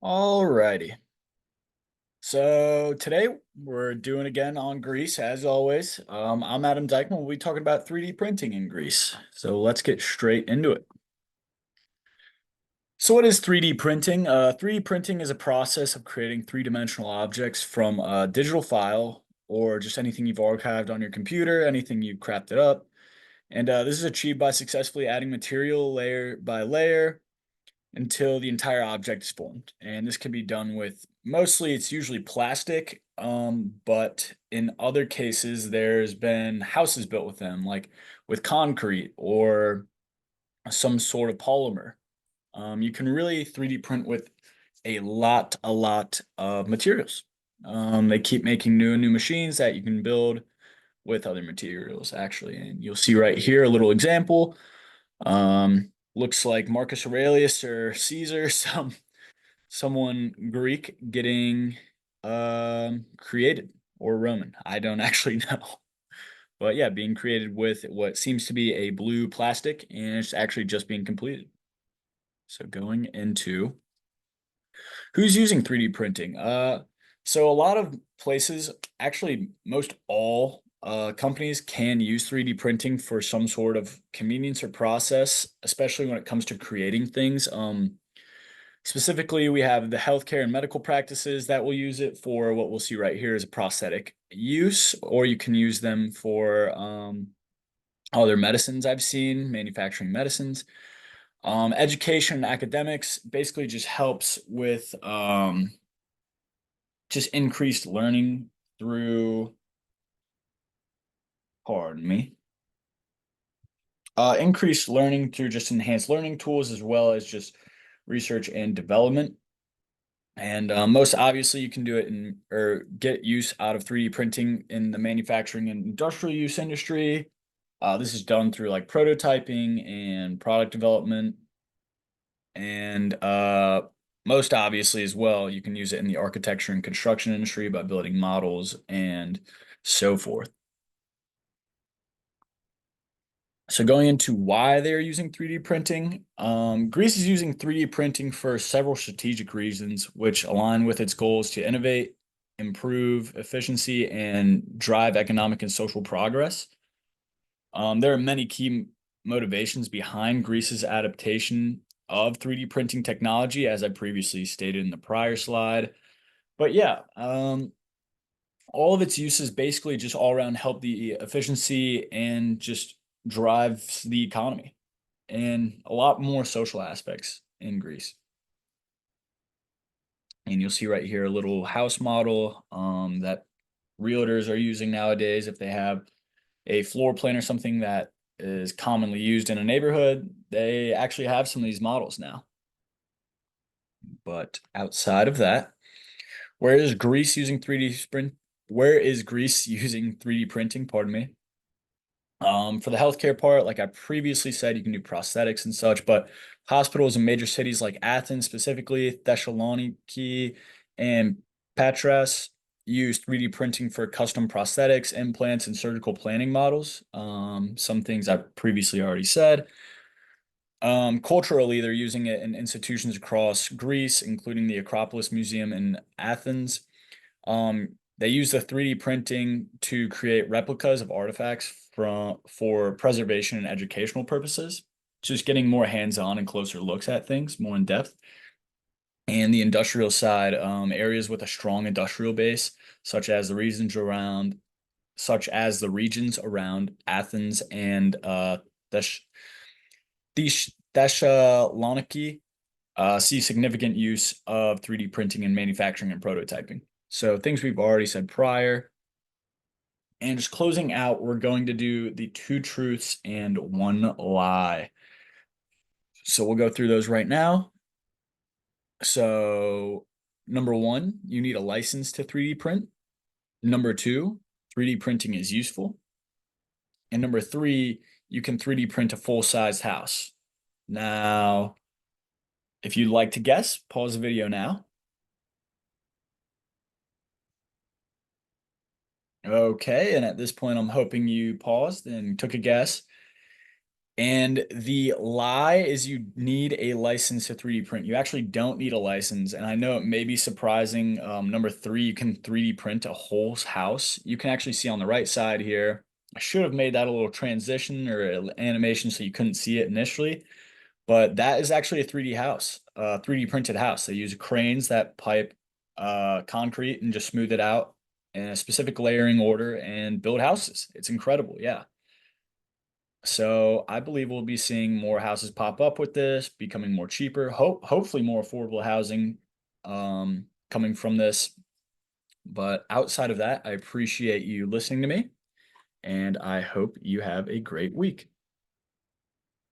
Alrighty. So today we're doing again on Greece as always. I'm Adam Dykman. We'll be talking about 3D printing in Greece. So let's get straight into it. So what is 3D printing? 3D printing is a process of creating three-dimensional objects from a digital file or just anything you've archived on your computer, anything you crafted up. And this is achieved by successfully adding material layer by layer until the entire object is formed. And this can be done with mostly it's usually plastic, but in other cases, there's been houses built with them, like with concrete or some sort of polymer. You can really 3D print with a lot of materials. They keep making new and new machines that you can build with other materials, actually. And you'll see right here a little example. Looks like Marcus Aurelius or Caesar, someone Greek getting created, or Roman. I don't actually know. But yeah, being created with what seems to be a blue plastic, and it's actually just being completed. So going into who's using 3D printing. So a lot of places, actually most all companies can use 3D printing for some sort of convenience or process, especially when it comes to creating things. Specifically, we have the healthcare and medical practices that will use it for what we'll see right here is a prosthetic use, or you can use them for other medicines I've seen, manufacturing medicines. Education and academics basically just helps with just increased learning through, pardon me, increased learning through just enhanced learning tools as well as just research and development. And most obviously, you can do it in or get use out of 3D printing in the manufacturing and industrial use industry. This is done through like prototyping and product development. And most obviously, as well, you can use it in the architecture and construction industry by building models and so forth. So going into why they're using 3D printing, Greece is using 3D printing for several strategic reasons, which align with its goals to innovate, improve efficiency, and drive economic and social progress. There are many key motivations behind Greece's adaptation of 3D printing technology, as I previously stated in the prior slide. But yeah, all of its uses basically just all around help the efficiency and just drives the economy and a lot more social aspects in Greece. And you'll see right here a little house model that realtors are using nowadays. If they have a floor plan or something that is commonly used in a neighborhood, they actually have some of these models now. But outside of that, where is Greece using 3D sprint? Where is Greece using 3D printing? Pardon me. For the healthcare part, like I previously said, you can do prosthetics and such, but hospitals in major cities like Athens, specifically Thessaloniki and Patras, use 3D printing for custom prosthetics, implants, and surgical planning models. Some things I've previously already said. Culturally, they're using it in institutions across Greece, including the Acropolis Museum in Athens. They use the 3D printing to create replicas of artifacts for preservation and educational purposes, just getting more hands-on and closer looks at things, more in depth. And the industrial side, areas with a strong industrial base, such as the regions around, Athens and Thesh- Thessaloniki, see significant use of 3D printing in manufacturing and prototyping. So things we've already said prior. And just closing out, we're going to do the two truths and one lie. So we'll go through those right now. So number one, you need a license to 3D print. Number two, 3D printing is useful. And number three, you can 3D print a full-sized house. Now, if you'd like to guess, pause the video now. Okay, and at this point, I'm hoping you paused and took a guess. And the lie is you need a license to 3D print. You actually don't need a license. And I know it may be surprising. Number three, you can 3D print a whole house. You can actually see on the right side here. I should have made that a little transition or animation so you couldn't see it initially. But that is actually a 3D house, 3D printed house. They use cranes that pipe concrete and just smooth it out in a specific layering order and build houses. It's incredible. Yeah. So I believe we'll be seeing more houses pop up with this, becoming more cheaper, hopefully more affordable housing coming from this. But outside of that, I appreciate you listening to me, and I hope you have a great week.